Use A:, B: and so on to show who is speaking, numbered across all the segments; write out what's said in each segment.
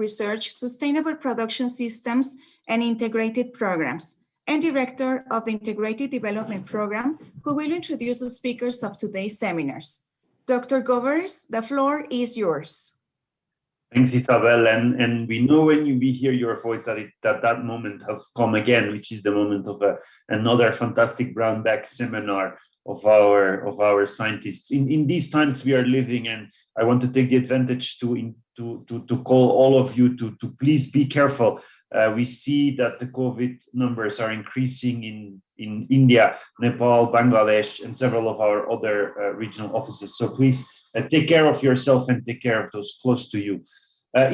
A: Research, Sustainable Production Systems, and Integrated Programs, and Director of the Integrated Development Program, who will introduce the speakers of today's seminars. Dr. Govers, the floor is yours.
B: Thanks, Isabel, and we know when we hear your voice that moment has come again, which is the moment of another fantastic brown bag seminar of our scientists. In these times we are living, and I want to take the advantage to call all of you to please be careful. We see that the COVID numbers are increasing in India, Nepal, Bangladesh, and several of our other regional offices. So please take care of yourself and take care of those close to you.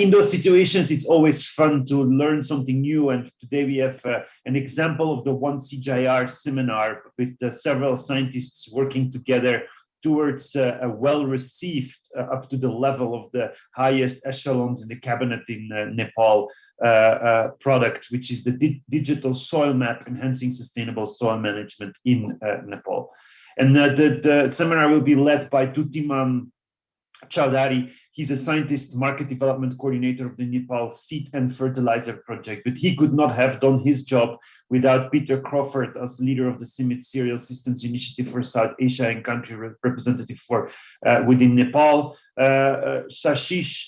B: In those situations, it's always fun to learn something new. And today we have an example of the One CGIAR seminar with several scientists working together towards a well-received, up to the level of the highest echelons in the cabinet in Nepal product, which is the digital soil map enhancing sustainable soil management in Nepal. And the seminar will be led by Dyutiman Choudhary. He's a scientist, market development coordinator of the Nepal Seed and Fertilizer project, but he could not have done his job without Peter Craufurd as leader of the CIMMYT Cereal Systems Initiative for South Asia and country representative for within Nepal. Shashish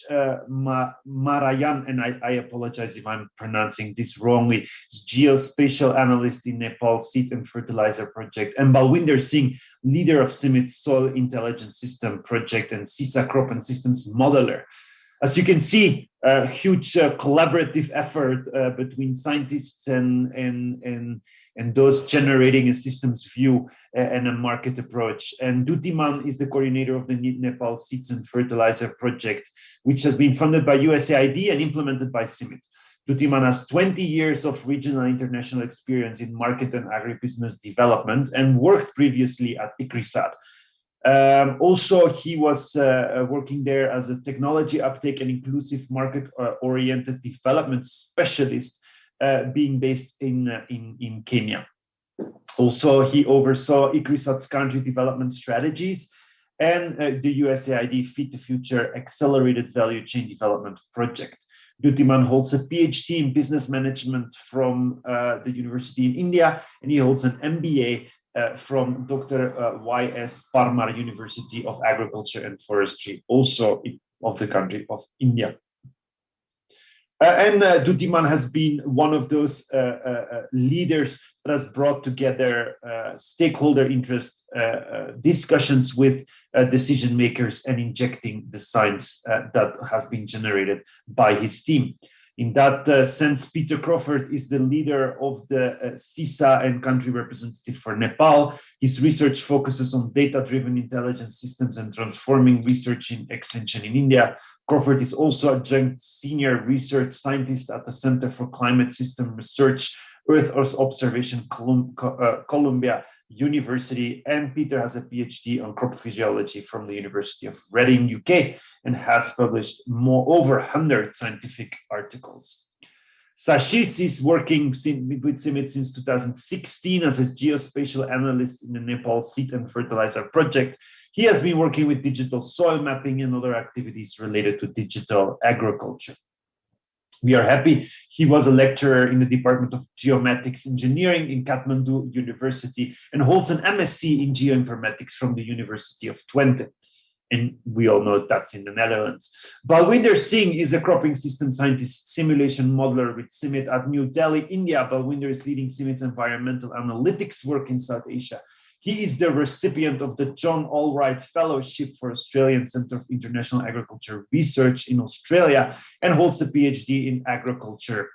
B: Maharjan, and I apologize if I'm pronouncing this wrongly, is Geo-Spatial analyst in Nepal Seed and Fertilizer project, and Balwinder Singh, leader of CIMMYT Soil Intelligence System project and CISA crop and systems modeler. As you can see, a huge collaborative effort between scientists and those generating a systems view and a market approach. And Dyutiman is the coordinator of the Nepal Seeds and Fertilizer project, which has been funded by USAID and implemented by CIMMYT. Dyutiman has 20 years of regional and international experience in market and agribusiness development and worked previously at agri-business. Also, he was working there as a technology uptake and inclusive market-oriented development specialist, being based in Kenya. Also, he oversaw agri-business country development strategies and the USAID Feed the Future Accelerated Value Chain Development Project. Dyutiman holds a PhD in business management from the university in India, and he holds an MBA from Dr. Y.S. Parmar University of Agriculture and Forestry, also of the country of India. And Dyutiman has been one of those leaders that has brought together stakeholder interest discussions with decision makers and injecting the science that has been generated by his team. In that sense, Peter Craufurd is the leader of the CISA and country representative for Nepal. His research focuses on data-driven intelligence systems and transforming research in extension in India. Craufurd is also adjunct senior research scientist at the Center for Climate System Research, Earth Observation, Columbia University, and Peter has a PhD on crop physiology from the University of Reading, UK, and has published over 100 scientific articles. Shashish is working with CIMMYT since 2016 as a geospatial analyst in the Nepal Seed and Fertilizer project. He has been working with digital soil mapping and other activities related to digital agriculture. We are happy he was a lecturer in the Department of Geomatics Engineering in Kathmandu University and holds an MSc in Geoinformatics from the University of Twente. And we all know that's in the Netherlands. Balwinder Singh is a cropping system scientist, simulation modeler with CIMMYT at New Delhi, India. Balwinder is leading CIMMYT's environmental analytics work in South Asia. He is the recipient of the John Allwright Fellowship for Australian Centre of International Agriculture Research in Australia and holds a PhD in agriculture.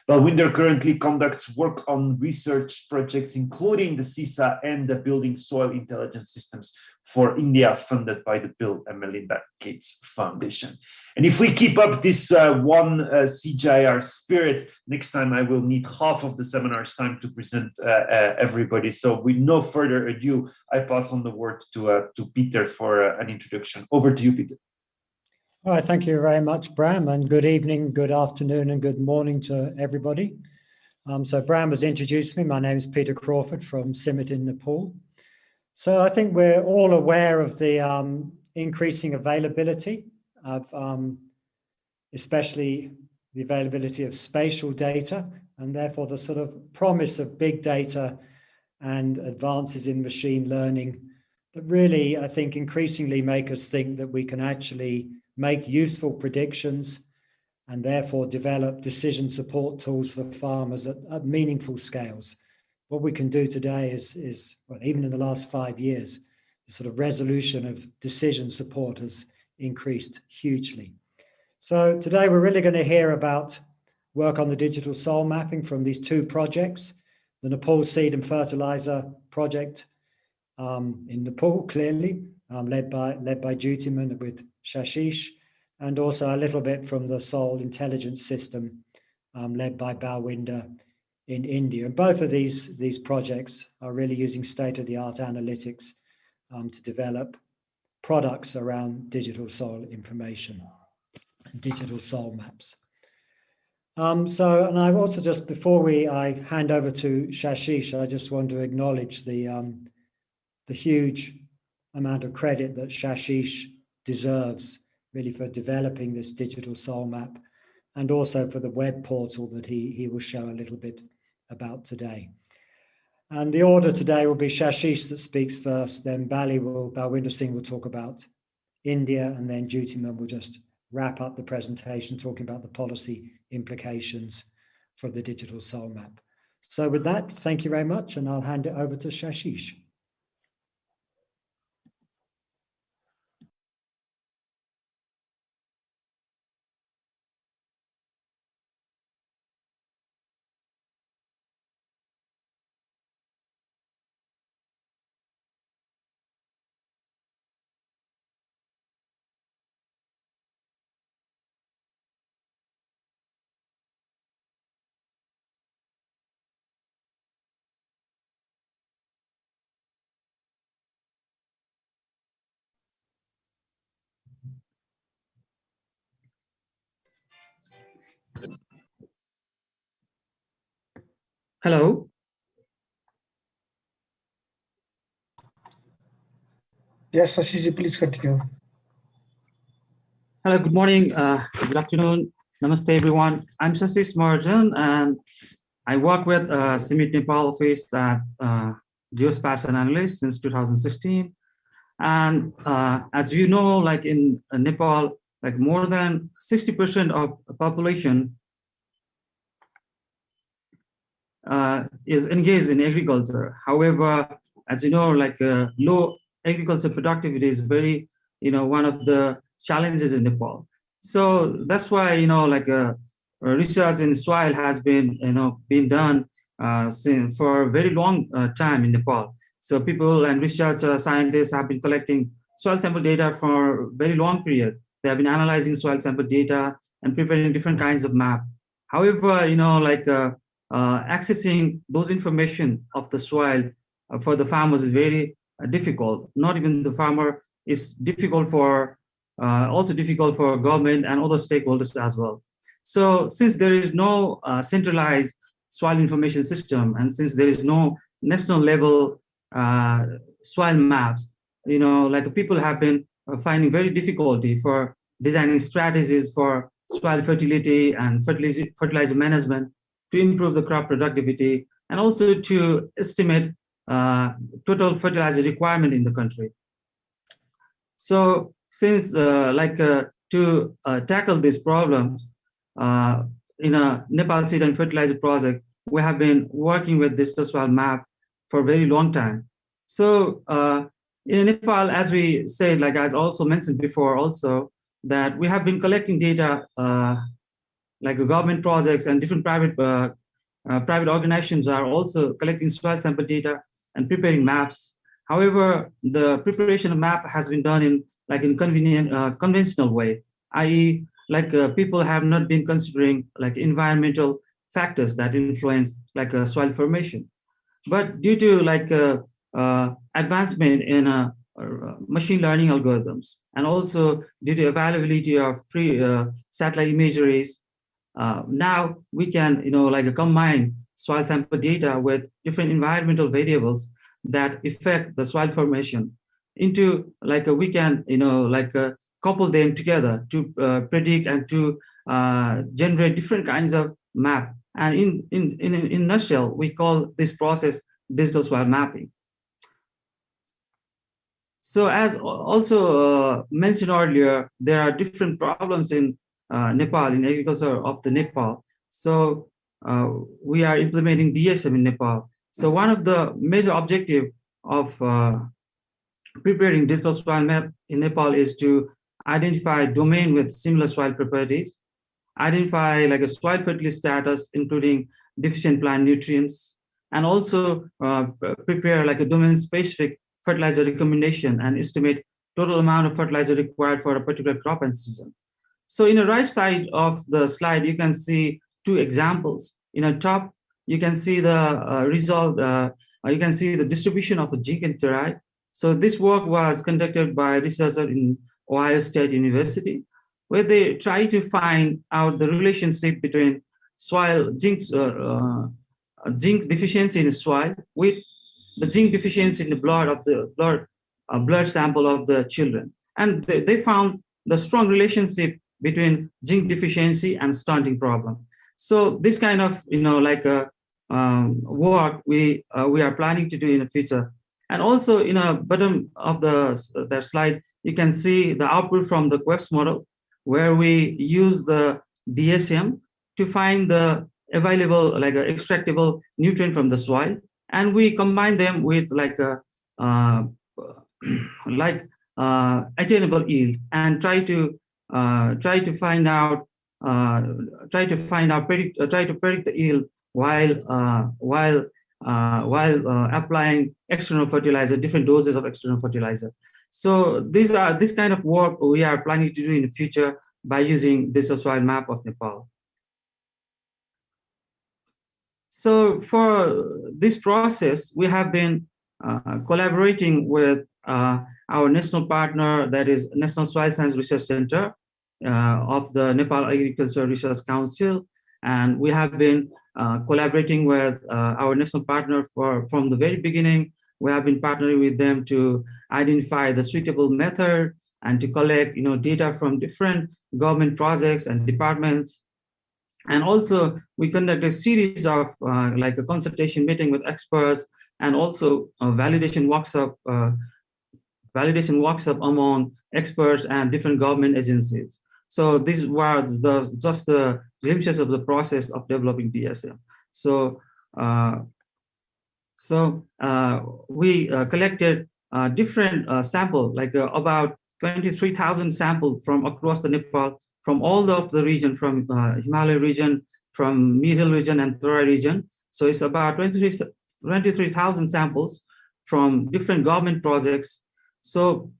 B: Balwinder currently conducts work on research projects, including the CISA and the Building Soil Intelligence Systems for India, funded by the Bill and Melinda Gates Foundation. And if we keep up this one CGIAR spirit, next time I will need half of the seminar's time to present everybody. So with no further ado, I pass on the word to Peter for an introduction. Over to you, Peter.
C: All right, thank you very much, Bram, and good evening, good afternoon, and good morning to everybody. So Bram has introduced me. My name is Peter Craufurd from CIMMYT in Nepal. So I think we're all aware of the increasing availability of especially the availability of spatial data, and therefore the sort of promise of big data and advances in machine learning that really, I think, increasingly make us think that we can actually make useful predictions and therefore develop decision support tools for farmers at meaningful scales. What we can do today is, well, even in the last 5 years, the sort of resolution of decision support has increased hugely. So today we're really going to hear about work on the digital soil mapping from these two projects, the Nepal Seed and Fertilizer project in Nepal, clearly, led by Dyutiman with Shashish, and also a little bit from the soil intelligence system led by Balwinder in India. And both of these projects are really using state-of-the-art analytics to develop products around digital soil information and digital soil maps. And I also just, before I hand over to Shashish, I just want to acknowledge the huge amount of credit that Shashish deserves really for developing this digital soil map, and also for the web portal that he will show a little bit about today. And the order today will be Shashish that speaks first, then Balwinder Singh will talk about India, and then Dyutiman will just wrap up the presentation talking about the policy implications for the digital soil map. So with that, thank you very much, and I'll hand it over to Shashish.
D: Hello.
E: Yes, Shashish, please continue.
D: Hello, good morning, good afternoon. Namaste, everyone. I'm Shashish Maharjan, and I work with CIMMYT Nepal office at Geo-Spatial Analyst since 2016. And as you know, like in Nepal, like more than 60% of the population is engaged in agriculture. However, as you know, like low agriculture productivity is very, one of the challenges in Nepal. So that's why, like research in soil has been, been done for a very long time in Nepal. So people and research scientists have been collecting soil sample data for a very long period. They have been analyzing soil sample data and preparing different kinds of map. However, like accessing those information of the soil for the farmers is very difficult. Not even the farmer, is difficult for also difficult for government and other stakeholders as well. So since there is no centralized soil information system, and since there is no national level soil maps, like people have been finding very difficulty for designing strategies for soil fertility and fertilizer management to improve the crop productivity, and also to estimate total fertilizer requirement in the country. So since to tackle these problems, in a Nepal Seed and Fertilizer project, we have been working with digital soil map for a very long time. So in Nepal, as we said, like as also mentioned before also, that we have been collecting data like government projects and different private organizations are also collecting soil sample data and preparing maps. However, the preparation of map has been done in conventional way, i.e., like people have not been considering like environmental factors that influence like soil formation. But due to like advancement in machine learning algorithms, and also due to availability of free satellite imageries, now we can combine soil sample data with different environmental variables that affect the soil formation into we can couple them together to predict and to generate different kinds of map. And in a nutshell, we call this process digital soil mapping. So as also mentioned earlier, there are different problems in Nepal, in agriculture of the Nepal. So we are implementing DSM in Nepal. So one of the major objectives of preparing digital soil map in Nepal is to identify domain with similar soil properties, identify like a soil fertility status, including deficient plant nutrients, and also prepare like a domain-specific fertilizer recommendation and estimate total amount of fertilizer required for a particular crop and season. So in the right side of the slide, you can see two examples. In the top, you can see the result, you can see the distribution of zinc and therite. So this work was conducted by researchers in Ohio State University, where they try to find out the relationship between soil zinc deficiency in the soil with the zinc deficiency in the blood of the blood sample of the children. And they found the strong relationship between zinc deficiency and stunting problem. So this kind of work we are planning to do in the future. And also in the bottom of the slide, you can see the output from the QUEPS model, where we use the DSM to find the available extractable nutrient from the soil, and we combine them with attainable yield and try to predict the yield while applying external fertilizer, different doses of external fertilizer. So this kind of work we are planning to do in the future by using digital soil map of Nepal. So for this process, we have been collaborating with our national partner, that is National Soil Science Research Center of the Nepal Agriculture Research Council. And we have been collaborating with our national partner from the very beginning. We have been partnering with them to identify the suitable method and to collect data from different government projects and departments. And also we conduct a series of a consultation meeting with experts, and also a validation workshop among experts and different government agencies. So this was just the glimpses of the process of developing DSM. So we collected different sample, about 23,000 samples from across the Nepal, from all of the region, from Himalaya region, from Mid-Hill region and Terai region. So it's about 23,000 samples from different government projects. So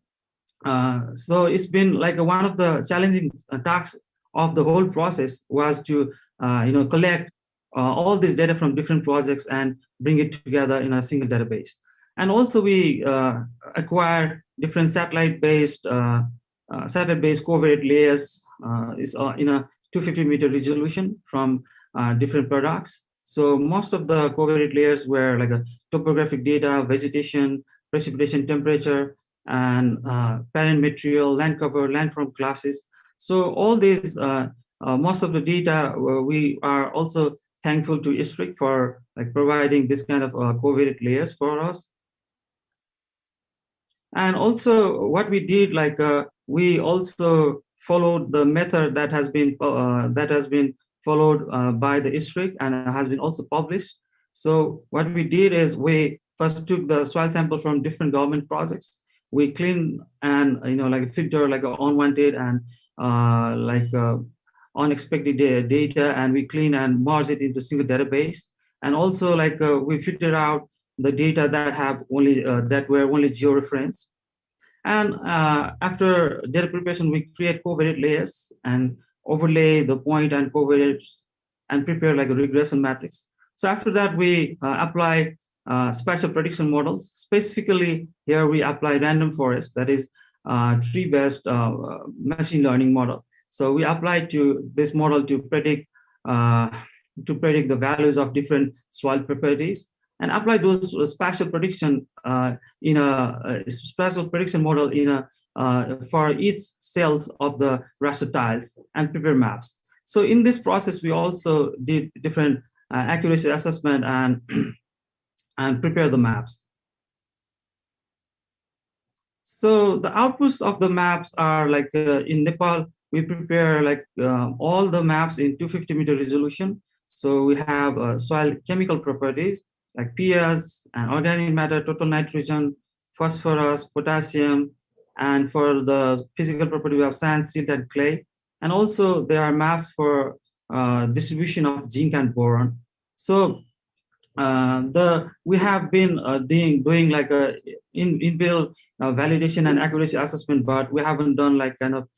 D: it's been one of the challenging tasks of the whole process was to collect all this data from different projects and bring it together in a single database. And also we acquire different satellite-based covariate layers is in a 250-meter resolution from different products. So most of the covariate layers were a topographic data, vegetation, precipitation, temperature, and parent material, land cover, landform classes. So all these, most of the data, we are also thankful to ISRIC for providing this kind of covariate layers for us. And also what we did, we also followed the method that has been followed by the ISRIC and has been also published. So what we did is we first took the soil sample from different government projects. We cleaned and filter unwanted and unexpected data, and we clean and merge it into a single database. And also we filter out the data that have only that were only georeferenced. And after data preparation, we create covariate layers and overlay the point and covariates and prepare a regression matrix. So after that, we apply spatial prediction models. Specifically, here we apply random forest, that is tree-based machine learning model. So we apply to this model to predict the values of different soil properties, and apply those spatial prediction in a spatial prediction model in a for each cells of the raster tiles, and prepare maps. So in this process, we also did different accuracy assessment and and prepare the maps. So the outputs of the maps are like in Nepal, we prepare like all the maps in 250-meter resolution. So we have soil chemical properties like pH and organic matter, total nitrogen, phosphorus, potassium, and for the physical property, we have sand, silt, and clay. And also there are maps for distribution of zinc and boron. So we have been doing like a inbuilt validation and accuracy assessment, but we haven't done like kind of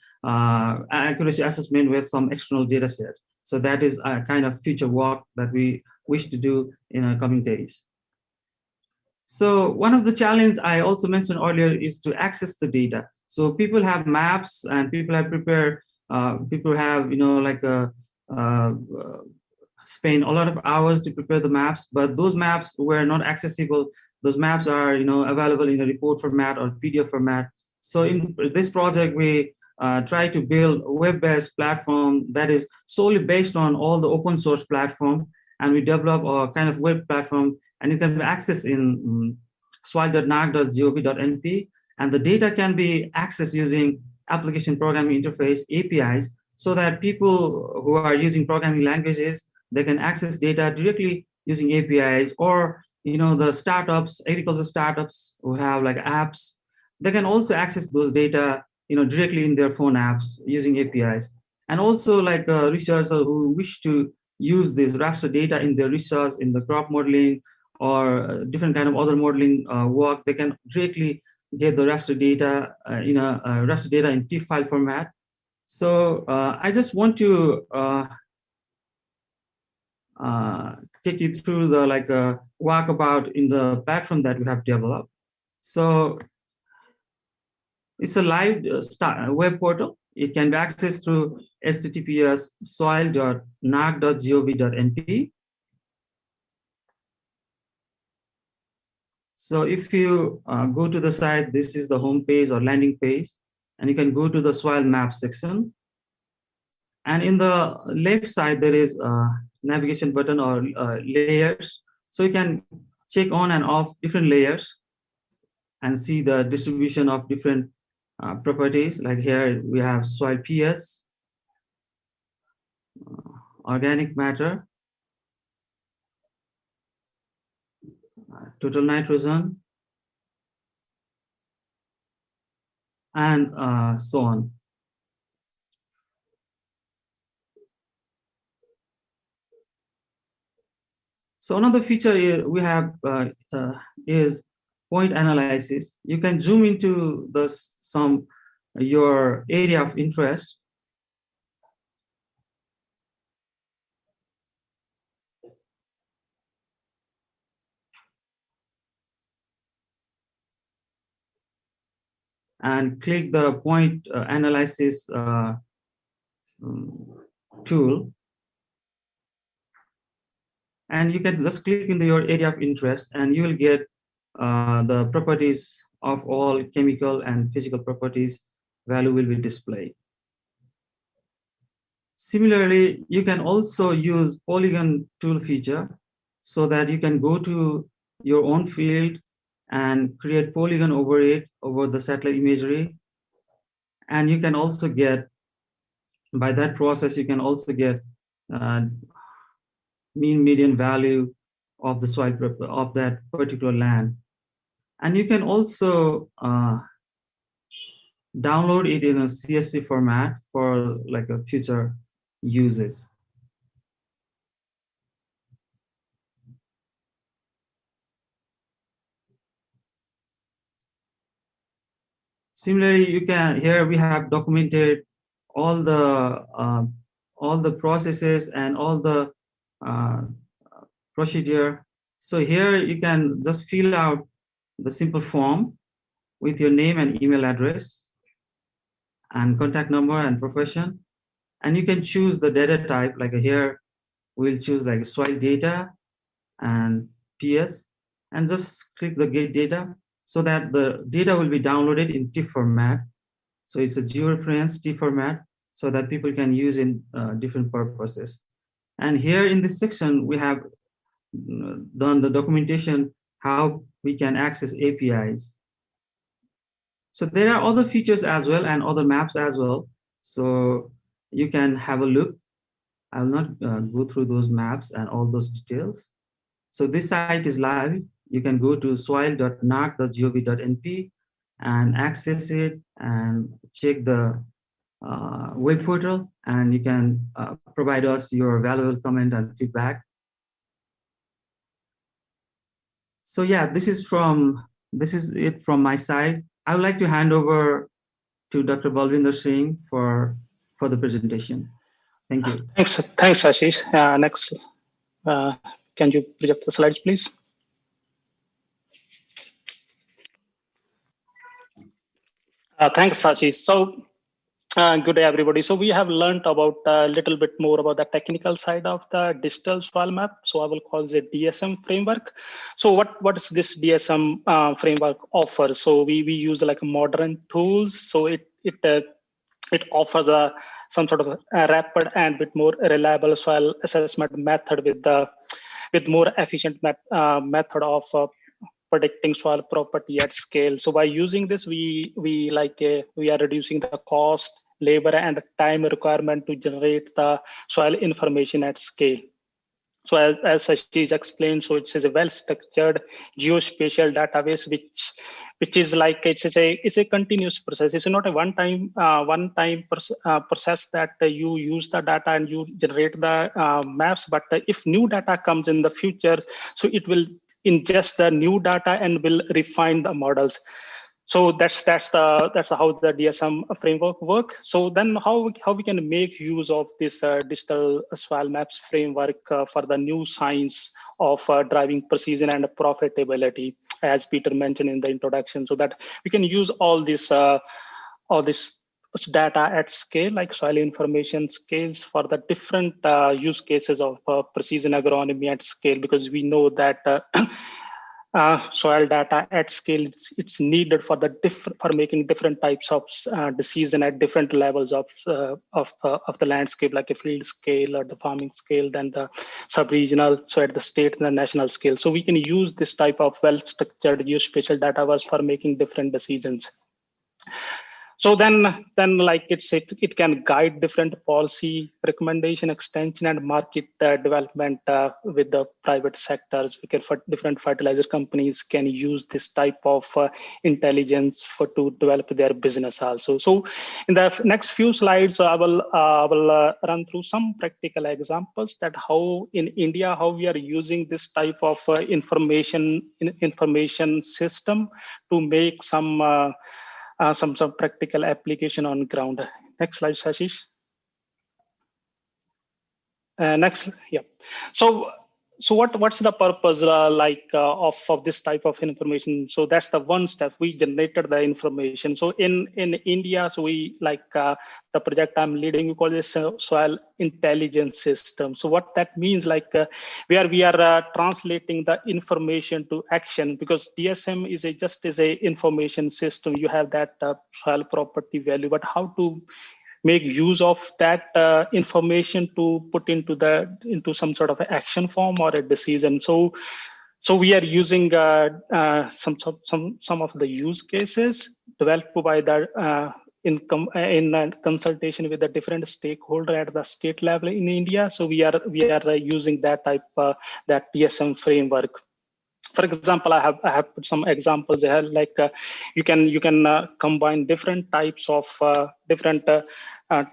D: accuracy assessment with some external data set. So that is a kind of future work that we wish to do in coming days. So one of the challenges I also mentioned earlier is to access the data. So people have maps and people have prepared, people have, like spend a lot of hours to prepare the maps, but those maps were not accessible. Those maps are, available in a report format or PDF format. So in this project, we try to build a web-based platform that is solely based on all the open source platform, and we develop a kind of web platform, and it can be accessed in soil.nac.gov.np, and the data can be accessed using application programming interface APIs, so that people who are using programming languages, they can access data directly using APIs, or the startups, agriculture startups who have like apps, they can also access those data directly in their phone apps using APIs. And also like researchers who wish to use this raster data in their research, in the crop modeling or different kind of other modeling work, they can directly get the raster data in a raster data in TIFF file format. So I just want to take you through the walkabout in the platform that we have developed. So it's a live web portal. It can be accessed through https://soil.nac.gov.np. So if you go to the site, this is the home page or landing page, and you can go to the soil map section. And in the left side, there is a navigation button or layers. So you can check on and off different layers and see the distribution of different properties. Like here, we have soil pH, organic matter, total nitrogen, and so on. So another feature we have is point analysis. You can zoom into your area of interest. And click the point analysis tool. And you can just click into your area of interest, and you will get the properties of all chemical and physical properties. Value will be displayed. Similarly, you can also use Polygon Tool feature, so that you can go to your own field and create polygon over it, over the satellite imagery. And you can also get, by that process, you can also get mean median value of the soil of that particular land. And you can also download it in a CSV format for like a future uses. Similarly, you can, here we have documented all the processes and all the procedure. So here you can just fill out the simple form with your name and email address and contact number and profession. And you can choose the data type, like here we'll choose like soil data and PS, and just click the get data, so that the data will be downloaded in TIFF format. So it's a georeference TIFF format. so that people can use in different purposes. And here in this section, we have done the documentation how we can access APIs. So there are other features as well and other maps as well. So you can have a look. I will not go through those maps and all those details. So this site is live. You can go to soil.nac.gov.np and access it and check the web portal, and you can provide us your valuable comment and feedback. So yeah, this is it from my side. I would like to hand over to Dr. Balwinder Singh for the presentation. Thank you.
F: Thanks, Shashish. Next, can you project the slides, please? Thanks, Shashish. So, good day, everybody. So we have learned about a little bit more about the technical side of the digital soil map. So I will call it DSM framework. So what does this DSM framework offer? So we use like modern tools. So it offers some sort of a rapid and bit more reliable soil assessment method with more efficient method of predicting soil property at scale. So by using this, we are reducing the cost, labor, and time requirement to generate the soil information at scale. So as Shashish explained, so it's a well-structured geospatial database, which is like it's a continuous process. It's not a one-time process that you use the data and you generate the maps. But if new data comes in the future, so it will ingest the new data and will refine the models. So that's how the DSM framework work. So then how we can make use of this digital soil maps framework for the new science of driving precision and profitability, as Peter mentioned in the introduction, so that we can use all this data at scale, like soil information scales, for the different use cases of precision agronomy at scale, because we know that soil data at scale, it's needed for making different types of decision at different levels of the landscape, like a field scale or the farming scale, then the sub-regional, so at the state and the national scale. So we can use this type of well-structured geospatial data for making different decisions. So then like it can guide different policy recommendation, extension, and market development with the private sectors. Different fertilizer companies can use this type of intelligence to develop their business also. So in the next few slides, I will run through some practical examples that how in India, how we are using this type of information system to make some practical application on ground. Next slide, Shashish. Next, yeah. So what's the purpose of this type of information? So that's the one step. We generated the information. So in India, so we the project I'm leading, we call this soil intelligence system. So what that means, where we are translating the information to action, because DSM is just a information system. You have that soil property value, but how to make use of that information to put into some sort of action form or a decision. So we are using some of the use cases developed by the in consultation with the different stakeholder at the state level in India. So we are using that type that DSM framework. For example, I have put some examples here, you can combine different types of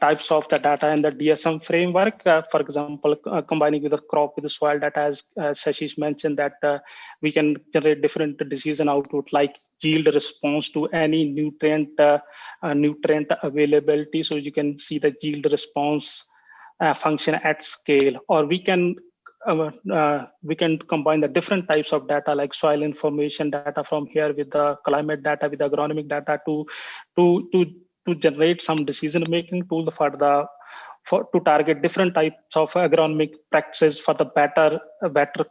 F: types of the data in the DSM framework. For example, combining with the crop with the soil data, as Shashish mentioned, that we can generate different decision output like yield response to any nutrient availability. So you can see the yield response function at scale, or we can combine the different types of data like soil information data from here with the climate data, with the agronomic data to generate some decision-making tool for to target different types of agronomic practices for the better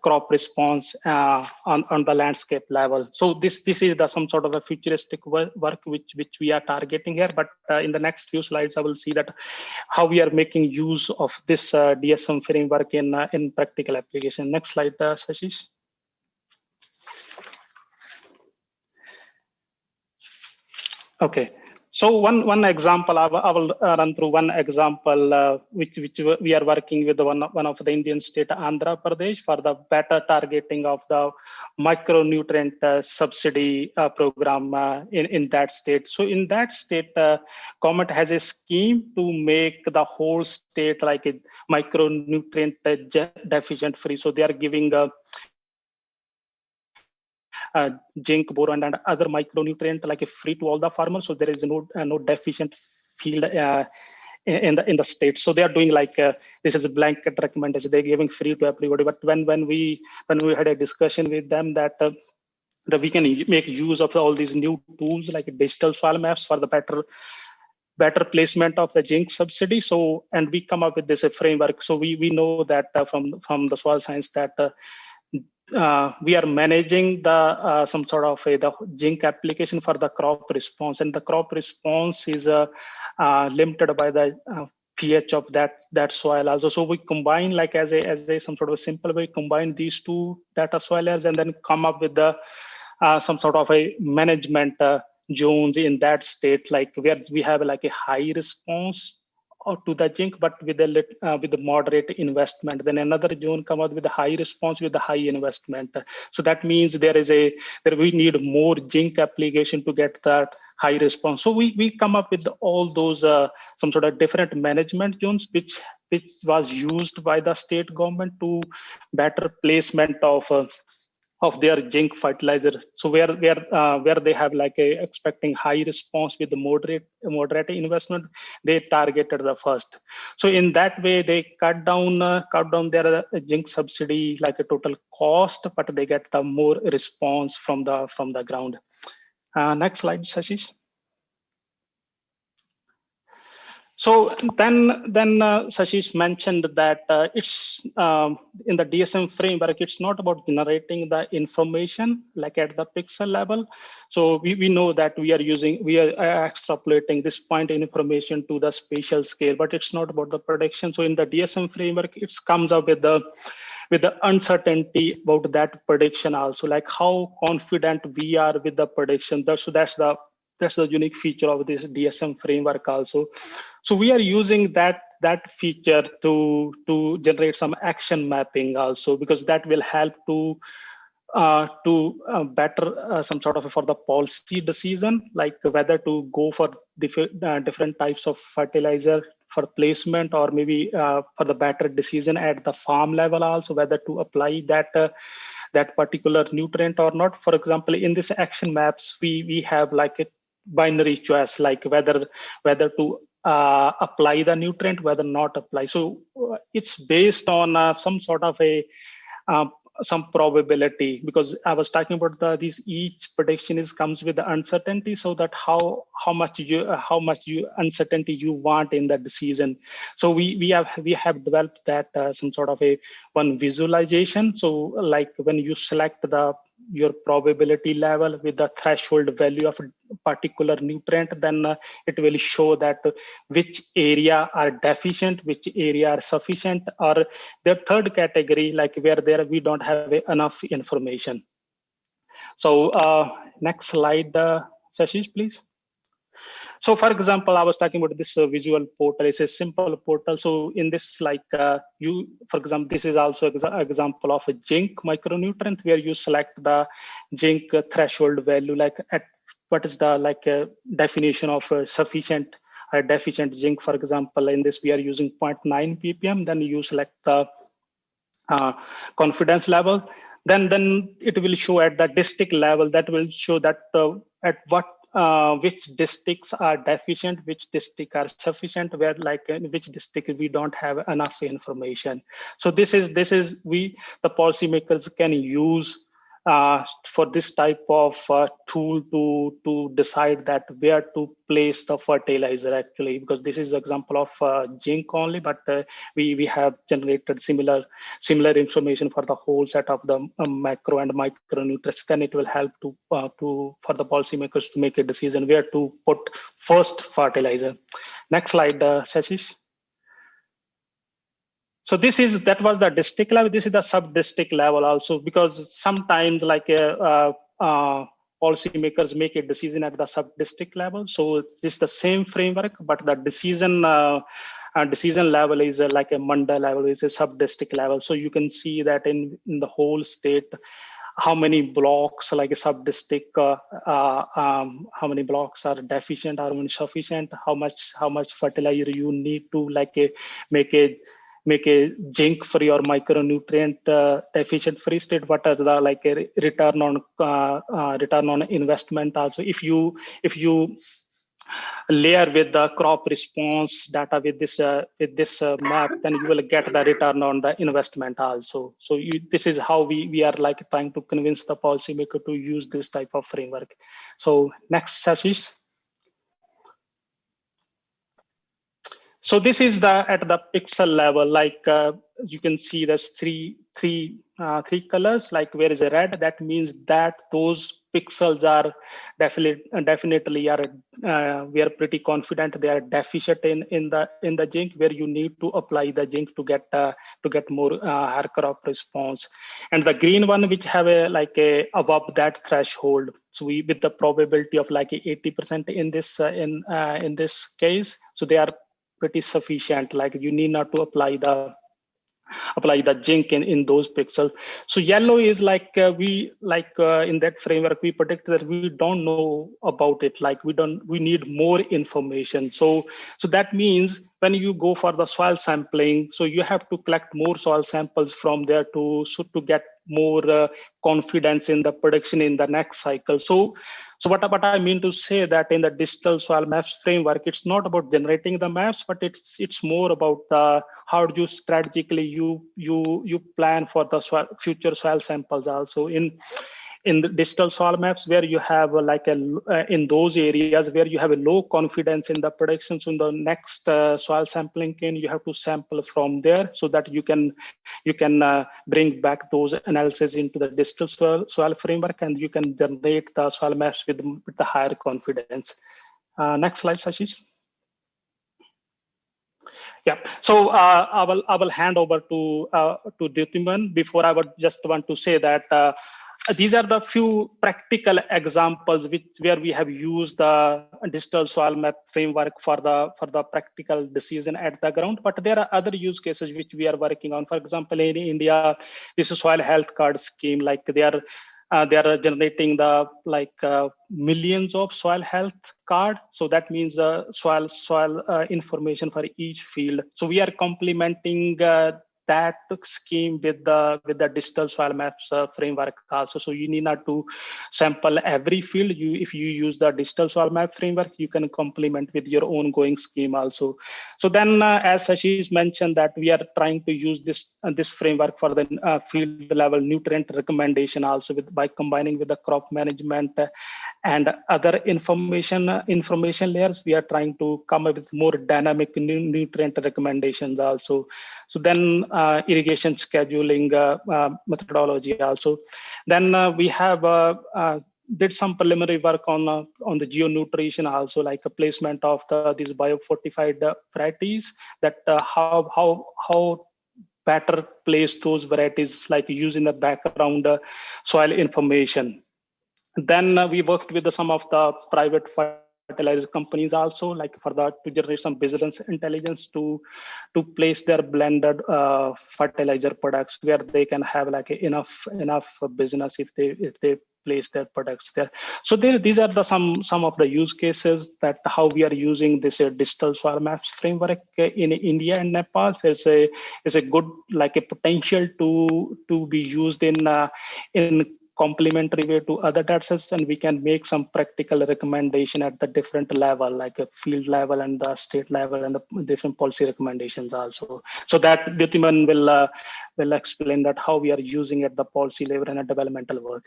F: crop response on the landscape level. So this is some sort of a futuristic work which we are targeting here. But in the next few slides, I will see that how we are making use of this DSM framework in practical application. Next slide, Sashish. Okay. So one example, I will run through one example which we are working with one of the Indian state, Andhra Pradesh, for the better targeting of the micronutrient subsidy program in that state. So in that state, government has a scheme to make the whole state like a micronutrient deficient free. So they are giving zinc, boron, and other micronutrient like a free to all the farmers. So there is no deficient field in the state. So they are doing like this is a blanket recommendation. They're giving free to everybody. But when we had a discussion with them that we can make use of all these new tools like digital soil maps for the better placement of the zinc subsidy. So and we come up with this framework. So we know that from the soil science that we are managing the some sort of the zinc application for the crop response, and the crop response is limited by the pH of that soil also. So we combine like as a some sort of a simple way, combine these two data soil layers and then come up with the some sort of a management zones in that state, like where we have like a high response to the zinc, but with the moderate investment. Then another zone come out with a high response with the high investment. So that means we need more zinc application to get that high response. So we come up with all those some sort of different management zones which was used by the state government to better placement of their zinc fertilizer. So where they have like expecting high response with the moderate investment, they targeted the first. So in that way, they cut down their zinc subsidy like a total cost, but they get the more response from the ground. Next slide, Sashish. So then Sashish mentioned that it's in the DSM framework, it's not about generating the information like at the pixel level. So we know that we are extrapolating this point information to the spatial scale, but it's not about the prediction. So in the DSM framework, it comes up with the uncertainty about that prediction also, like how confident we are with the prediction. So that's the unique feature of this DSM framework also. So we are using that feature to generate some action mapping also, because that will help to better some sort of for the policy decision, like whether to go for different types of fertilizer for placement, or maybe for the better decision at the farm level also, whether to apply that particular nutrient or not. For example, in this action maps, we have like a binary choice, like whether to apply the nutrient, whether not apply. So it's based on some sort of a some probability, because I was talking about each prediction comes with the uncertainty, so that how much uncertainty you want in that decision. So we have developed that some sort of one visualization. So like when you select your probability level with the threshold value of a particular nutrient, then it will show that which area are deficient, which area are sufficient, or the third category, like where we don't have enough information. So next slide, Sashish, please. So for example, I was talking about this visual portal. It's a simple portal. So in this, like for example, this is also an example of a zinc micronutrient, where you select the zinc threshold value, like at what is the definition of sufficient deficient zinc. For example, in this we are using 0.9 ppm. Then you select the confidence level. Then it will show at the district level. That will show that at what which districts are deficient, which districts are sufficient, where like in which district we don't have enough information. So this is the policymakers can use for this type of tool to decide that where to place the fertilizer actually, because this is example of zinc only, but we have generated similar information for the whole set of the macro and micronutrients. Then it will help to for the policymakers to make a decision where to put first fertilizer. Next slide, Shashish. So that was the district level. This is the sub-district level also, because sometimes like policymakers make a decision at the sub-district level. So it's the same framework, but the decision level is like a manda level, is a sub-district level. So you can see that in the whole state, how many blocks like a sub-district, how many blocks are deficient, how many sufficient, how much fertilizer you need to like make a zinc free or micronutrient deficient free state. What are the like a return on investment also? If you layer with the crop response data with this map, then you will get the return on the investment also. So this is how we are like trying to convince the policymaker to use this type of framework. So next, Shashish. So this is at the pixel level, like you can see there's three colors, like where is a red, that means that those pixels are definitely are we are pretty confident they are deficient in the zinc, where you need to apply the zinc to get more higher crop response. And the green one which have a above that threshold, so we with the probability of like 80% in this case, so they are pretty sufficient, like you need not to apply the zinc in those pixels. So yellow is like in that framework we predict that we don't know about it, like we need more information. So that means when you go for the soil sampling, so you have to collect more soil samples from there to get more confidence in the prediction in the next cycle. So what I mean to say that in the digital soil maps framework, it's not about generating the maps, but it's more about how do you strategically you plan for the future soil samples also. In the digital soil maps, where you have in those areas where you have a low confidence in the predictions, in the next soil sampling you have to sample from there, so that you can bring back those analysis into the digital soil framework, and you can generate the soil maps with the higher confidence. Next slide, Shashish. Yeah, so I will hand over to Dyutiman. Before, I would just want to say that these are the few practical examples where we have used the digital soil map framework for the practical decision at the ground. But there are other use cases which we are working on. For example, in India, this is soil health card scheme. Like they are generating the millions of soil health card. So that means the soil information for each field. So we are complementing that scheme with the digital soil maps framework also. So you need not to sample every field. If you use the digital soil map framework, you can complement with your ongoing scheme also. So then, as Shashish mentioned, that we are trying to use this framework for the field level nutrient recommendation also, by combining with the crop management and other information layers. We are trying to come up with more dynamic nutrient recommendations also. So then irrigation scheduling methodology also. Then we have did some preliminary work on the geonutrition also, like a placement of these biofortified varieties, that how better place those varieties, like using the background soil information. Then we worked with some of the private fertilizer companies also, like to generate some business intelligence to place their blended fertilizer products, where they can have like enough business if they place their products there. So these are some of the use cases that how we are using this digital soil maps framework in India and Nepal. There's a good like a potential to be used in complementary way to other data sets, and we can make some practical recommendation at the different level, like a field level and the state level and the different policy recommendations also. So that Dyutiman will explain that how we are using at the policy level and at developmental work.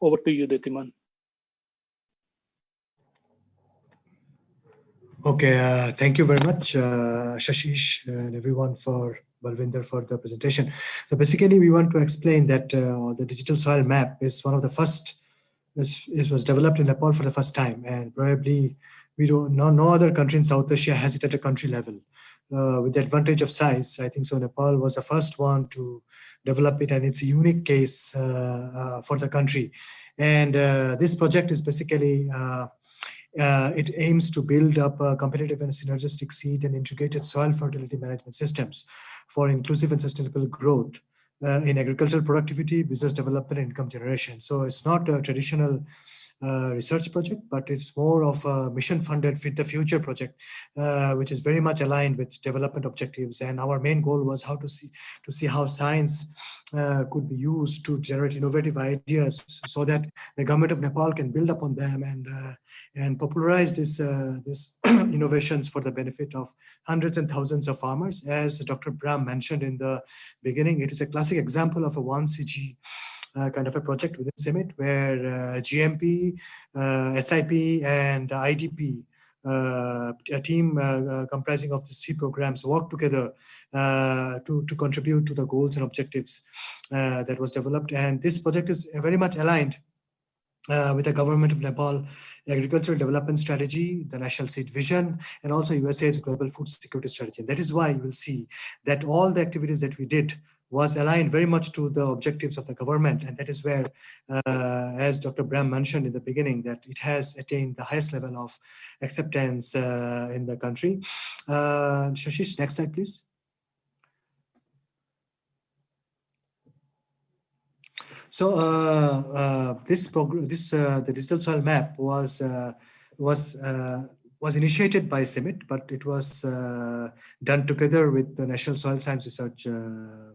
F: Over to you, Dyutiman.
E: Okay, thank you very much, Shashish and everyone, for Balwinder, for the presentation. So basically, we want to explain that the digital soil map is one of the first. It was developed in Nepal for the first time, and probably no other country in South Asia has it at a country level. With the advantage of size, I think so. Nepal was the first one to develop it, and it's a unique case for the country. And this project is basically. It aims to build up a competitive and synergistic seed and integrated soil fertility management systems for inclusive and sustainable growth in agricultural productivity, business development, and income generation. So it's not a traditional research project, but it's more of a mission-funded Fit the Future project, which is very much aligned with development objectives. And our main goal was how to see how science could be used to generate innovative ideas, so that the government of Nepal can build upon them and popularize this innovations for the benefit of hundreds and thousands of farmers. As Dr. Brahm mentioned in the beginning, it is a classic example of a 1CG kind of a project within CIMMYT, where GMP, SIP, and IDP, a team comprising of the C programs, work together to contribute to the goals and objectives that was developed. And this project is very much aligned with the government of Nepal agricultural development strategy, the national seed vision, and also USAID's global food security strategy. And that is why you will see that all the activities that we did was aligned very much to the objectives of the government. And that is where, as Dr. Brahm mentioned in the beginning, that it has attained the highest level of acceptance in the country. Shashish, next slide, please. So the digital soil map was initiated by CIMMYT, but it was done together with the National Soil Science Research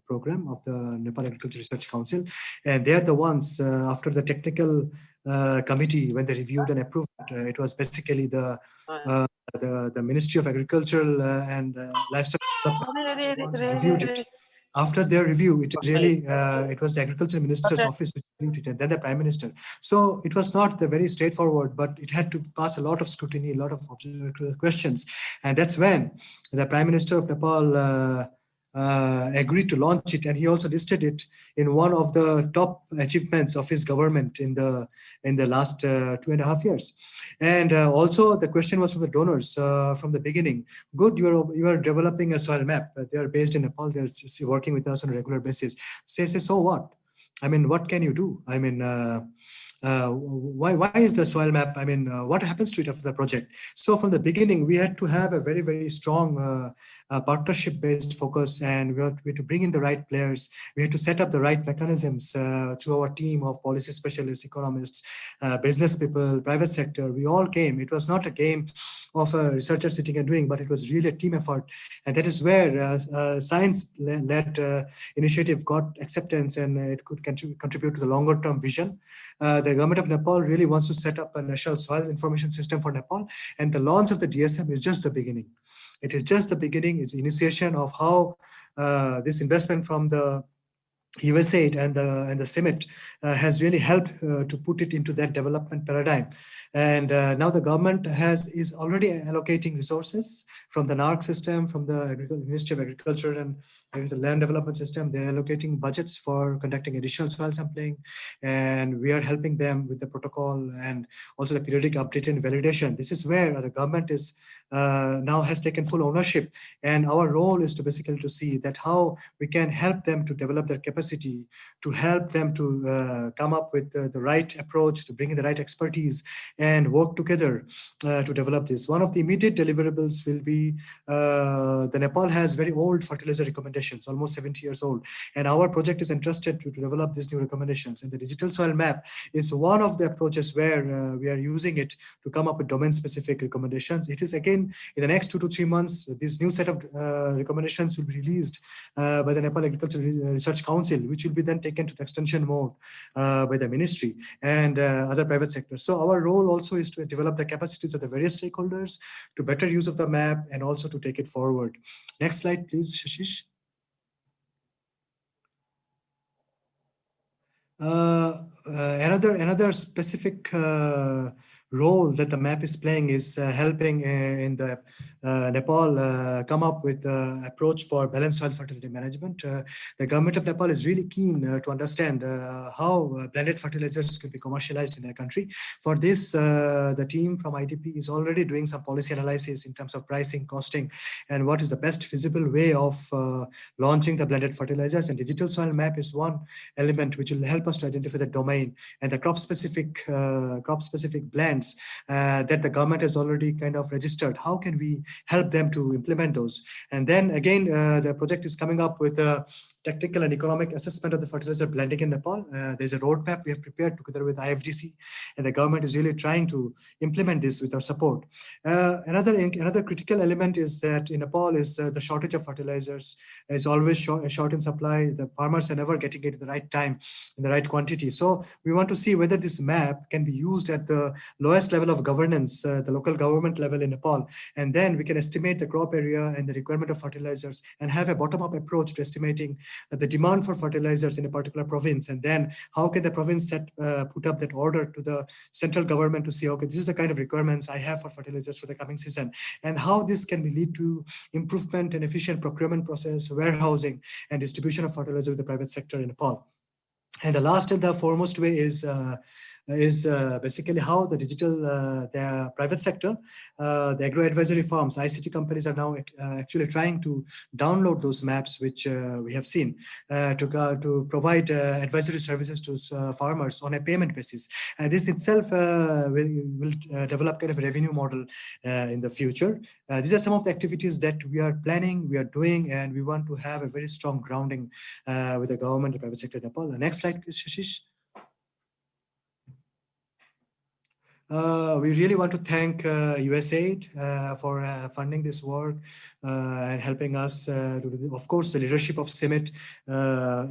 E: Program of the Nepal Agriculture Research Council. And they are the ones, after the technical committee, when they reviewed and approved it, it was basically the Ministry of Agriculture and Livestock Development reviewed it. After their review, it really it was the Agriculture Minister's office which reviewed it, and then the Prime Minister. So it was not the very straightforward, but it had to pass a lot of scrutiny, a lot of questions, and that's when the Prime Minister of Nepal agreed to launch it, and he also listed it in one of the top achievements of his government in the last 2.5 years. And also the question was from the donors from the beginning. Good, you are developing a soil map. They are based in Nepal. They're working with us on a regular basis. Say, so what? I mean, what can you do? I mean, why is the soil map? I mean, what happens to it after the project? So from the beginning, we had to have a very, very strong partnership-based focus, and we had to bring in the right players. We had to set up the right mechanisms to our team of policy specialists, economists, business people, private sector. We all came. It was not a game of a researcher sitting and doing, but it was really a team effort. And that is where science-led initiative got acceptance, and it could contribute to the longer-term vision. The government of Nepal really wants to set up a national soil information system for Nepal, and the launch of the DSM is just the beginning. It is just the beginning. It's initiation of how this investment from the USAID and the CIMMYT has really helped to put it into that development paradigm. And now the government is already allocating resources from the NARC system, from the Ministry of Agriculture and the Land Development System. They're allocating budgets for conducting additional soil sampling, and we are helping them with the protocol and also the periodic update and validation. This is where the government is now has taken full ownership, and our role is to basically to see that how we can help them to develop their capacity, to help them to come up with the right approach, to bring in the right expertise and work together to develop this. One of the immediate deliverables will be the Nepal has very old fertilizer recommendation recommendations, almost 70 years old. And our project is entrusted to develop these new recommendations. And the digital soil map is one of the approaches where we are using it to come up with domain-specific recommendations. It is, again, in the next 2 to 3 months, this new set of recommendations will be released by the Nepal Agriculture Research Council, which will be then taken to the extension mode by the ministry and other private sectors. So our role also is to develop the capacities of the various stakeholders to better use of the map and also to take it forward. Next slide, please, Shashish. Another specific role that the map is playing is helping in the Nepal come up with an approach for balanced soil fertility management. The government of Nepal is really keen to understand how blended fertilizers could be commercialized in their country. For this, the team from IDP is already doing some policy analysis in terms of pricing, costing, and what is the best feasible way of launching the blended fertilizers. And digital soil map is one element which will help us to identify the domain and the crop-specific blends that the government has already kind of registered. How can we help them to implement those? And then again, the project is coming up with a technical and economic assessment of the fertilizer blending in Nepal. There's a roadmap we have prepared together with IFDC, and the government is really trying to implement this with our support. Another critical element is that in Nepal is the shortage of fertilizers. Is always short in supply. The farmers are never getting it at the right time, in the right quantity. So we want to see whether this map can be used at the lowest level of governance, the local government level in Nepal. And then we can estimate the crop area and the requirement of fertilizers and have a bottom-up approach to estimating the demand for fertilizers in a particular province. And then how can the province put up that order to the central government to say, okay, this is the kind of requirements I have for fertilizers for the coming season, and how this can lead to improvement and efficient procurement process, warehousing, and distribution of fertilizer with the private sector in Nepal. And the last and the foremost way is basically how the digital, the private sector, the agro-advisory firms, ICT companies are now actually trying to download those maps, which we have seen, to provide advisory services to farmers on a payment basis. And this itself will develop kind of a revenue model in the future. These are some of the activities that we are planning, we are doing, and we want to have a very strong grounding with the government and private sector in Nepal. Next slide, please, Shashish. We really want to thank USAID for funding this work and helping us to, of course, the leadership of CIMMYT,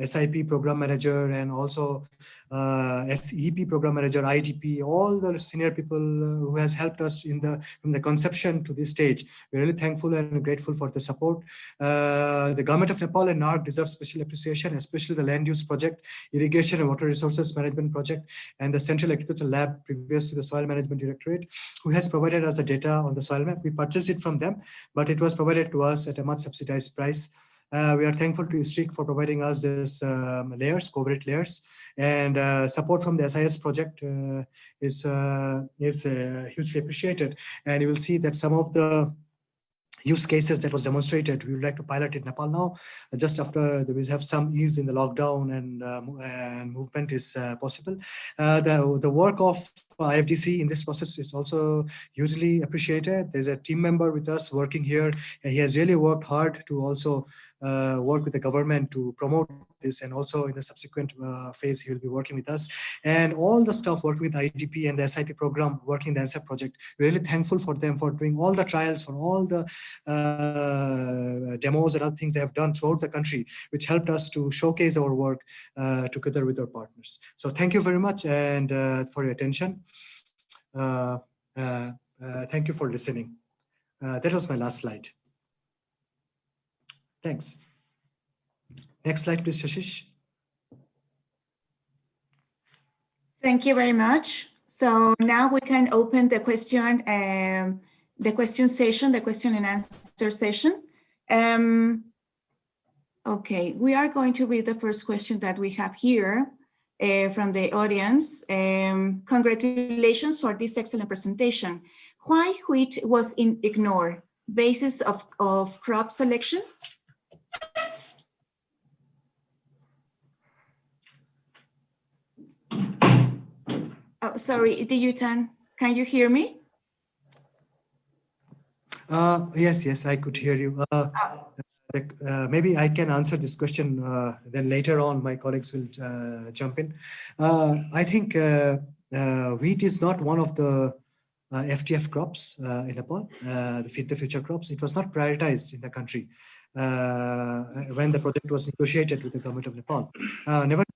E: SIP program manager, and also SEP program manager, IDP, all the senior people who has helped us from the conception to this stage. We're really thankful and grateful for the support. The government of Nepal and NARC deserves special appreciation, especially the land use project, irrigation and water resources management project, and the Central Agriculture Lab, previously the Soil Management Directorate, who has provided us the data on the soil map. We purchased it from them, but it was provided to us at a much subsidized price. We are thankful to ISTRIC for providing us this layers, covert layers, and support from the SIS project is hugely appreciated. And you will see that some of the use cases that was demonstrated, we would like to pilot in Nepal now, just after we have some ease in the lockdown and movement is possible. The work of IFDC in this process is also hugely appreciated. There's a team member with us working here, and he has really worked hard to also work with the government to promote this, and also in the subsequent phase he will be working with us, and all the stuff working with IDP and the SIP program, working the NSAF project. We're really thankful for them for doing all the trials, for all the demos and other things they have done throughout the country, which helped us to showcase our work together with our partners. So thank you very much and for your attention. Thank you for listening. That was my last slide. Thanks. Next slide, please, Shashish.
A: Thank you very much. So now we can open the question session, the question and answer session. Okay, we are going to read the first question that we have here from the audience. Congratulations for this excellent presentation. Why wheat was ignored? Basis of crop selection? Oh, sorry, Dyutiman, can you hear me?
E: Yes, I could hear you. Maybe I can answer this question. Then later on, my colleagues will jump in. I think wheat is not one of the FTF crops in Nepal, the Feed the Future crops. It was not prioritized in the country when the project was negotiated with the government of Nepal. Nevertheless,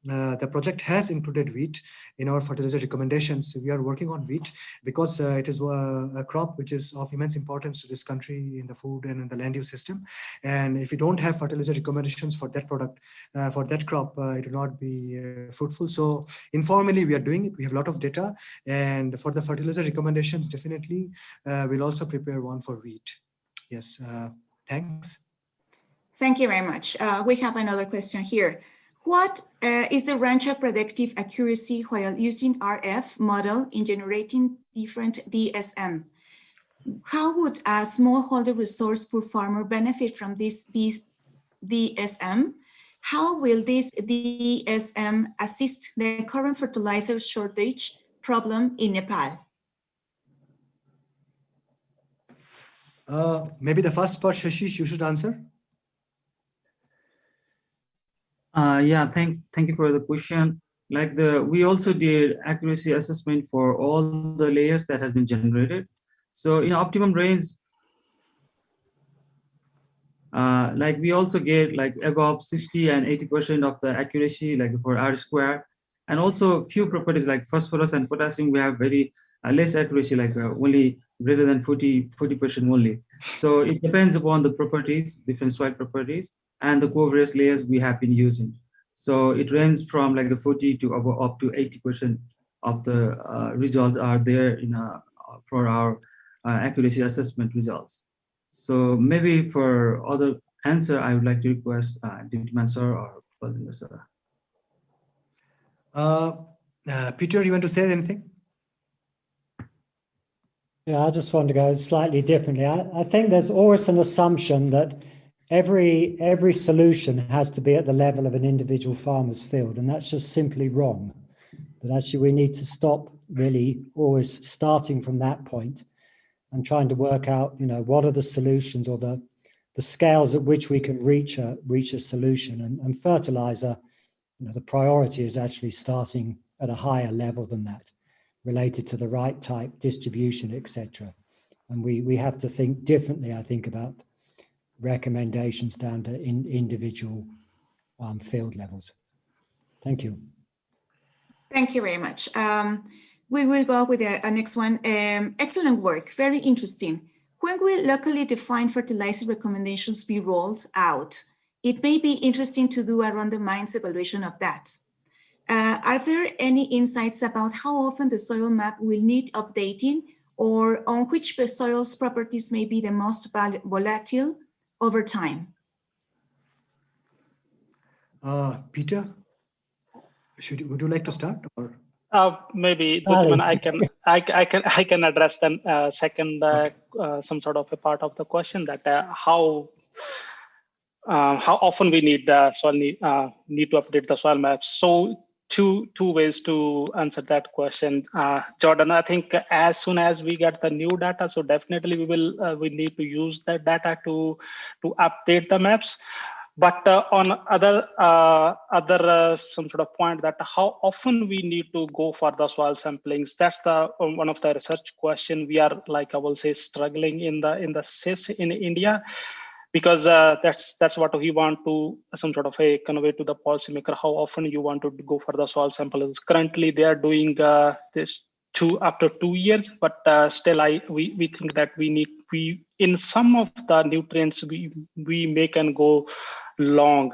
E: the project has included wheat in our fertilizer recommendations. We are working on wheat because it is a crop which is of immense importance to this country in the food and in the land use system. And if you don't have fertilizer recommendations for that product, for that crop, it will not be fruitful. So informally, we are doing it. We have a lot of data. And for the fertilizer recommendations, definitely, we'll also prepare one for wheat. Yes, thanks.
A: Thank you very much. We have another question here. What is the range of predictive accuracy while using RF model in generating different DSM? How would a smallholder resource poor farmer benefit from this DSM? How will this DSM assist the current fertilizer shortage problem in Nepal?
E: Maybe the first part, Shashish, you should answer.
D: Yeah, thank you for the question. Like we also did accuracy assessment for all the layers that have been generated. So in optimum range, like we also get like above 60 and 80% of the accuracy, like for R square, and also few properties like phosphorus and potassium, we have very less accuracy, like only greater than 40% only. So it depends upon the properties, different soil properties, and the covariance layers we have been using. So it ranges from like the 40 to up to 80% of the results are there in for our accuracy assessment results. So maybe for other answer, I would like to request Dyutiman sir or Balwinder sir.
E: Peter, you want to say anything?
C: Yeah, I just want to go slightly differently. I think there's always an assumption that every solution has to be at the level of an individual farmer's field, and that's just simply wrong. That actually we need to stop really always starting from that point and trying to work out, you know, what are the solutions or the scales at which we can reach a solution. And fertilizer, you know, the priority is actually starting at a higher level than that, related to the right type, distribution, etc. And we have to think differently, I think, about recommendations down to individual field levels. Thank you.
A: Thank you very much. We will go with the next one. Excellent work, very interesting. When will locally defined fertilizer recommendations be rolled out? It may be interesting to do a randomized evaluation of that. Are there any insights about how often the soil map will need updating, or on which the soil's properties may be the most volatile over time?
E: Peter, would you like to start? Or
F: maybe I can address then second okay. Some sort of a part of the question that how often we need the soil need to update the soil maps. So two ways to answer that question, Jordan. I think as soon as we get the new data, so definitely we need to use that data to update the maps. But on other some sort of point that how often we need to go for the soil samplings, that's the one of the research question we are, like I will say, struggling in the CIS in India, because that's what we want to some sort of a convey to the policymaker, how often you want to go for the soil samples. Currently they are doing this after 2 years, but still we think that we in some of the nutrients we make and go long,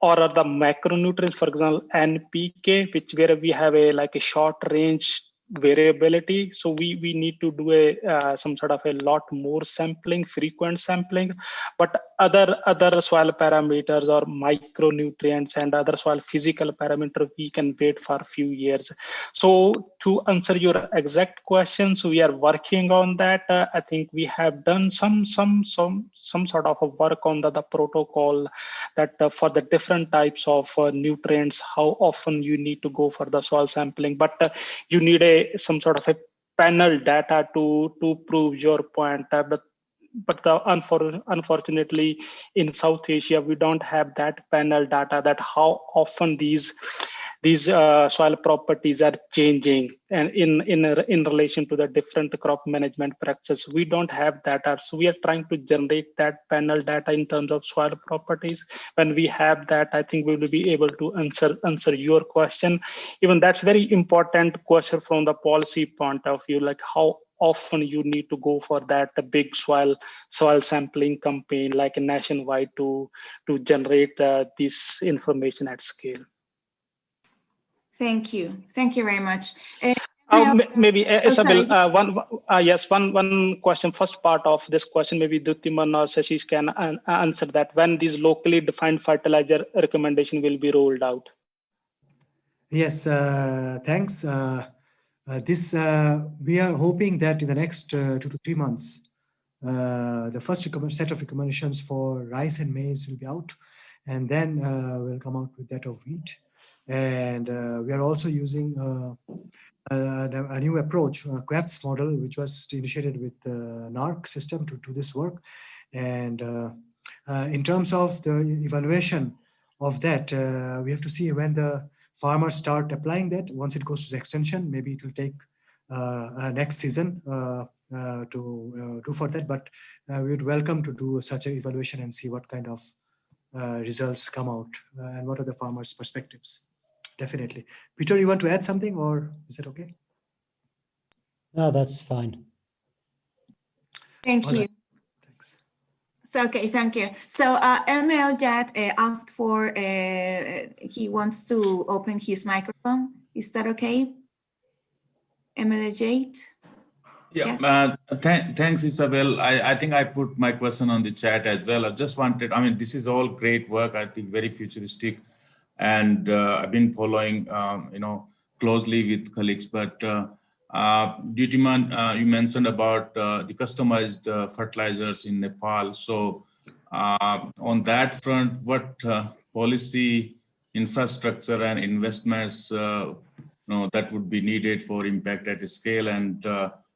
F: or are the macronutrients, for example NPK, where we have a short range variability, so we need to do some sort of a lot more sampling, frequent sampling. But other soil parameters or micronutrients and other soil physical parameter, we can wait for a few years. So to answer your exact question, so we are working on that. I think we have done some sort of a work on the protocol that for the different types of nutrients, how often you need to go for the soil sampling, but you need some sort of a panel data to prove your point. But unfortunately, in South Asia, we don't have that panel data that how often these soil properties are changing, and in relation to the different crop management practices. We don't have data, so we are trying to generate that panel data in terms of soil properties. When we have that, I think we will be able to answer your question. Even that's very important question from the policy point of view, like how often you need to go for that big soil sampling campaign, like nationwide, to generate this information at scale.
A: Thank you very much.
F: Maybe Isabel,
A: sorry.
F: one question. First part of this question, maybe Dyutiman or Shashish can answer that. When these locally defined fertilizer recommendation will be rolled out?
E: Yes, thanks. We are hoping that in the next 2 to 3 months, the first set of recommendations for rice and maize will be out, and then we'll come out with that of wheat. And we are also using a new approach, Crafts model, which was initiated with the NARC system to do this work. And in terms of the evaluation of that, we have to see when the farmers start applying that. Once it goes to the extension, maybe it will take next season to do for that. But we would welcome to do such an evaluation and see what kind of results come out and what are the farmers' perspectives. Definitely. Peter, you want to add something, or is it okay?
C: No, that's fine.
A: Thank
E: All
A: you.
E: right. Thanks.
A: So, okay, thank you. So ML Jad asked for, he wants to open his microphone. Is that okay? ML Jade?
G: Yeah, thanks, Isabel. I think I put my question on the chat as well. I just wanted, I mean, this is all great work, I think very futuristic. And I've been following, closely with colleagues. But Dyutiman, you mentioned about the customized fertilizers in Nepal. So on that front, what policy, infrastructure, and investments that would be needed for impact at a scale, and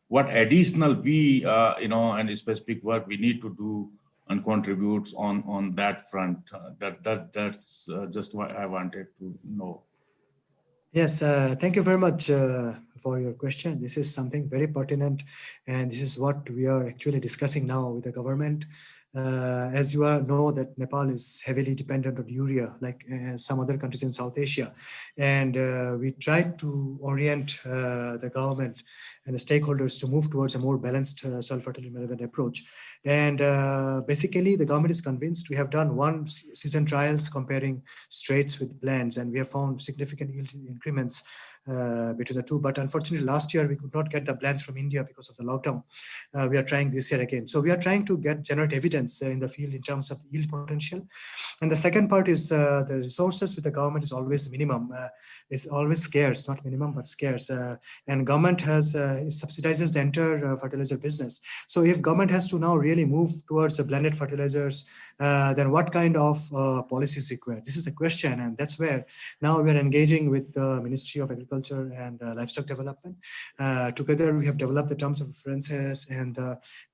G: what additional we, and specific work we need to do and contributes on that front. That's just what I wanted to know.
E: Yes, thank you very much for your question. This is something very pertinent, and this is what we are actually discussing now with the government. As you all know, that Nepal is heavily dependent on urea, like some other countries in South Asia. And we tried to orient the government and the stakeholders to move towards a more balanced soil fertility management approach. And basically, the government is convinced. We have done 1 season trials comparing straights with blends, and we have found significant yield increments between the two. But unfortunately, last year, we could not get the blends from India because of the lockdown. We are trying this year again. So we are trying to generate evidence in the field in terms of yield potential. And the second part is the resources with the government is always minimum. It's always scarce, not minimum, but scarce. And government subsidizes the entire fertilizer business. So if government has to now really move towards the blended fertilizers, then what kind of policies required? This is the question. And that's where now we are engaging with the Ministry of Agriculture and Livestock Development. Together, we have developed the terms of references and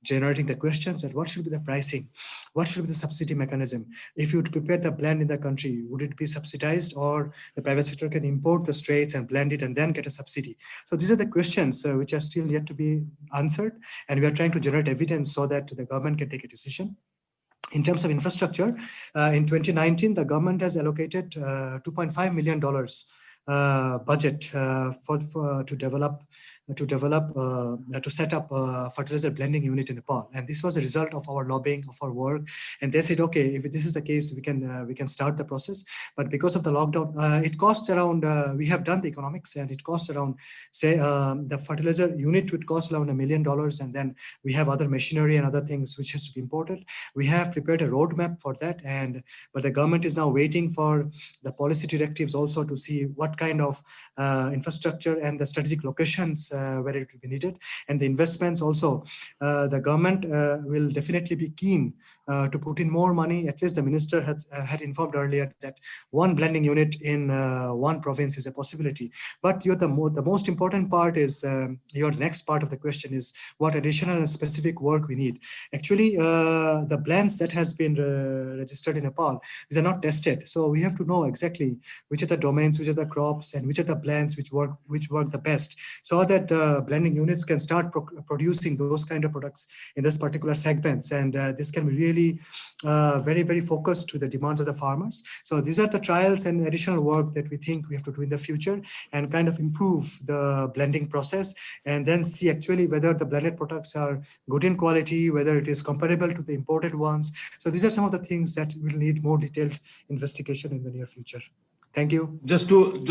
E: generating the questions and what should be the pricing? What should be the subsidy mechanism? If you would prepare the blend in the country, would it be subsidized, or the private sector can import the straights and blend it and then get a subsidy? So these are the questions which are still yet to be answered. And we are trying to generate evidence so that the government can take a decision. In terms of infrastructure, in 2019, the government has allocated $2.5 million budget to set up a fertilizer blending unit in Nepal, and this was a result of our lobbying, of our work. And they said, okay, if this is the case, we can start the process. But because of the lockdown, it costs around. We have done the economics, and it costs around, say, the fertilizer unit would cost around $1 million, and then we have other machinery and other things which has to be imported. We have prepared a roadmap for that, but the government is now waiting for the policy directives also to see what kind of infrastructure and the strategic locations where it will be needed, and the investments also. The government will definitely be keen to put in more money. At least the minister had informed earlier that one blending unit in one province is a possibility. But the most important part is your next part of the question is what additional and specific work we need. Actually, the blends that has been registered in Nepal, these are not tested. So we have to know exactly which are the domains, which are the crops, and which are the blends which work the best, so that blending units can start producing those kind of products in this particular segments. And this can be really very, very focused to the demands of the farmers. So these are the trials and additional work that we think we have to do in the future and kind of improve the blending process, and then see actually whether the blended products are good in quality, whether it is comparable to the imported ones. So these are some of the things that will need more detailed investigation in the near future. Thank you.
G: Just to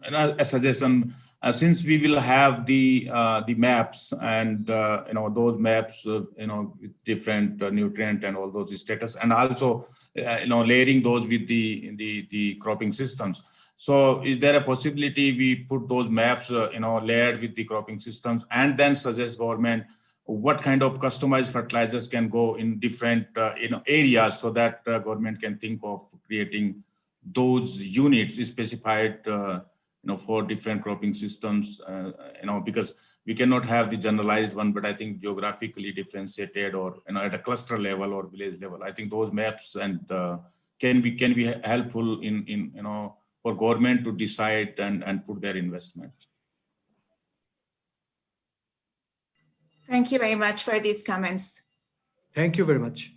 G: a suggestion, since we will have the maps and those maps with different nutrient and all those status, and also layering those with the cropping systems. So is there a possibility we put those maps layered with the cropping systems and then suggest government what kind of customized fertilizers can go in different areas, so that government can think of creating those units specified for different cropping systems, because we cannot have the generalized one, but I think geographically differentiated, or at a cluster level or village level. I think those maps and can be helpful in for government to decide and put their investments.
A: Thank you very much for these comments.
E: Thank you very much.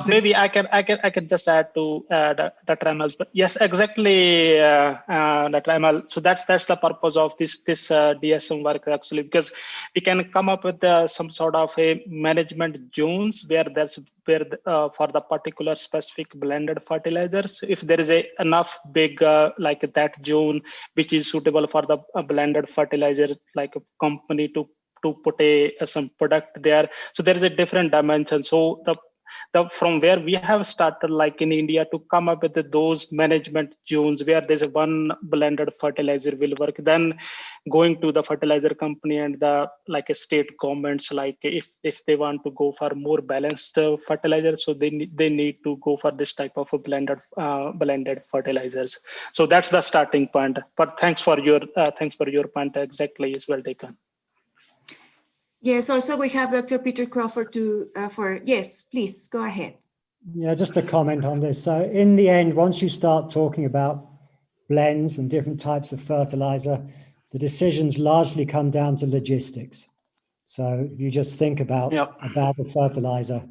F: Maybe I can just add to Dr. Amal. But yes, exactly, Dr. Amal. So that's the purpose of this DSM work actually, because we can come up with some sort of a management zones where for the particular specific blended fertilizers, if there is enough big like that zone which is suitable for the blended fertilizer, like a company to put some product there. So there is a different dimension. So from where we have started, like in India, to come up with those management zones where there's one blended fertilizer will work, then going to the fertilizer company and the state governments, like if they want to go for more balanced fertilizer, so they need to go for this type of a blended fertilizers. So that's the starting point. But thanks for your point. Exactly, is well taken.
A: Yes, also we have Dr. Peter Craufurd yes, please go ahead.
C: Yeah, just a comment on this. So in the end, once you start talking about blends and different types of fertilizer, the decisions largely come down to logistics. So you just think about the fertilizer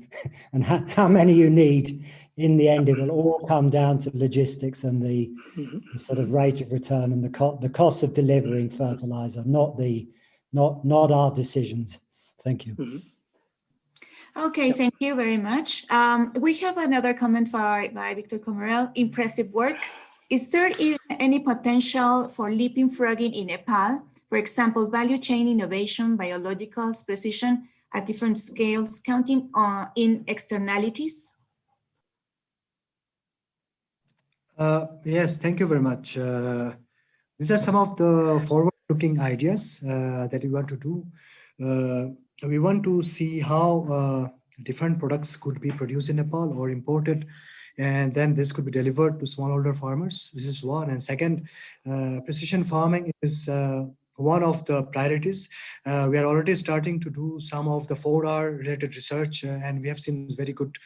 C: and how many you need. In the end, it will all come down to logistics and the sort of rate of return and the cost of delivering fertilizer, not our decisions. Thank you.
A: Okay, thank you very much. We have another comment by Victor Comerel. Impressive work. Is there any potential for leapfrogging in Nepal? For example, value chain innovation, biologicals, precision at different scales, counting in externalities?
E: Yes, thank you very much. These are some of the forward-looking ideas that we want to do. We want to see how different products could be produced in Nepal or imported, and then this could be delivered to smallholder farmers. This is one. And second, precision farming is one of the priorities. We are already starting to do some of the 4R related research, and we have seen very good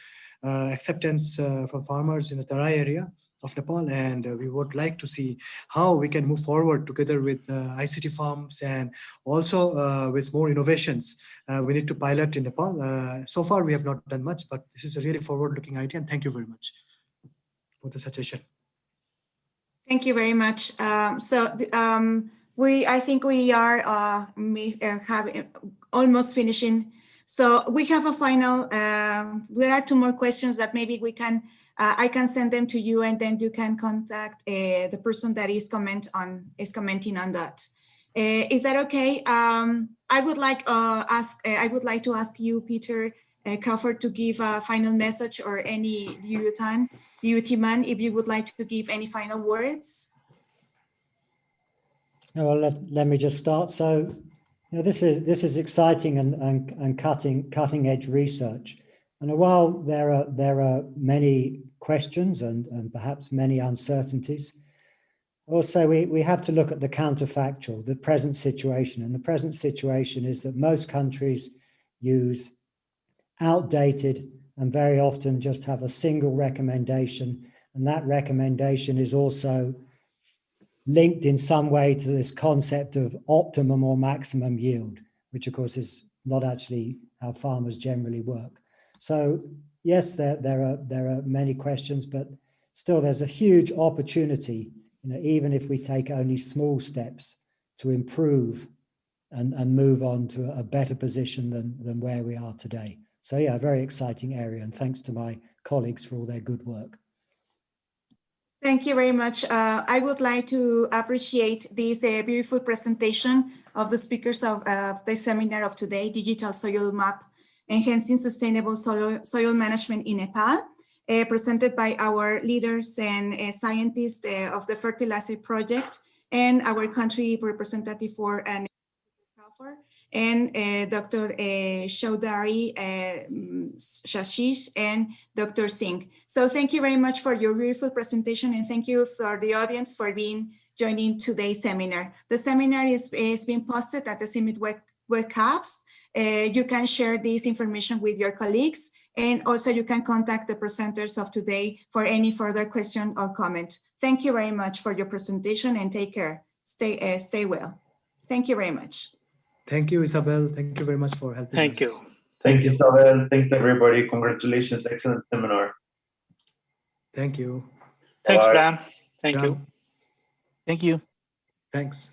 E: acceptance from farmers in the Tarai area of Nepal, and we would like to see how we can move forward together with ICT farms and also with more innovations. We need to pilot in Nepal. So far, we have not done much, but this is a really forward-looking idea, and thank you very much for the suggestion.
A: Thank you very much. I think we are almost finishing. So we have a final, there are two more questions that maybe we can I can send them to you, and then you can contact the person that is commenting on that. Is that okay? I would like to ask you, Peter Craufurd, to give a final message, or any Dyutiman, if you would like to give any final words.
C: Well, let me just start. So This is exciting and cutting edge research. And while there are many questions and perhaps many uncertainties, also we have to look at the counterfactual, the present situation. And the present situation is that most countries use outdated and very often just have a single recommendation, and that recommendation is also linked in some way to this concept of optimum or maximum yield, which of course is not actually how farmers generally work. So yes, there are many questions, but still there's a huge opportunity, even if we take only small steps to improve and move on to a better position than where we are today. So yeah, a very exciting area, and thanks to my colleagues for all their good work.
A: Thank you very much. I would like to appreciate this beautiful presentation of the speakers of the seminar of today, Digital Soil Map, Enhancing Sustainable Soil Management in Nepal, presented by our leaders and scientists of the Fertilizer Project and our country representative for Craufurd, and Dr. Choudhary, Shashish, and Dr. Singh. So thank you very much for your beautiful presentation, and thank you for the audience for joining today's seminar. The seminar is being posted at the CIMMYT webcast. You can share this information with your colleagues, and also you can contact the presenters of today for any further question or comment. Thank you very much for your presentation, and take care. Stay well. Thank you very much.
E: Thank you, Isabel. Thank you very much for helping us.
F: Thank you.
B: Thanks, Isabel. Thanks, everybody. Congratulations. Excellent seminar.
E: Thank you.
F: Thanks,
B: Bye.
F: Bram. Thank you.
E: Bram.
H: Thank you.
E: Thanks.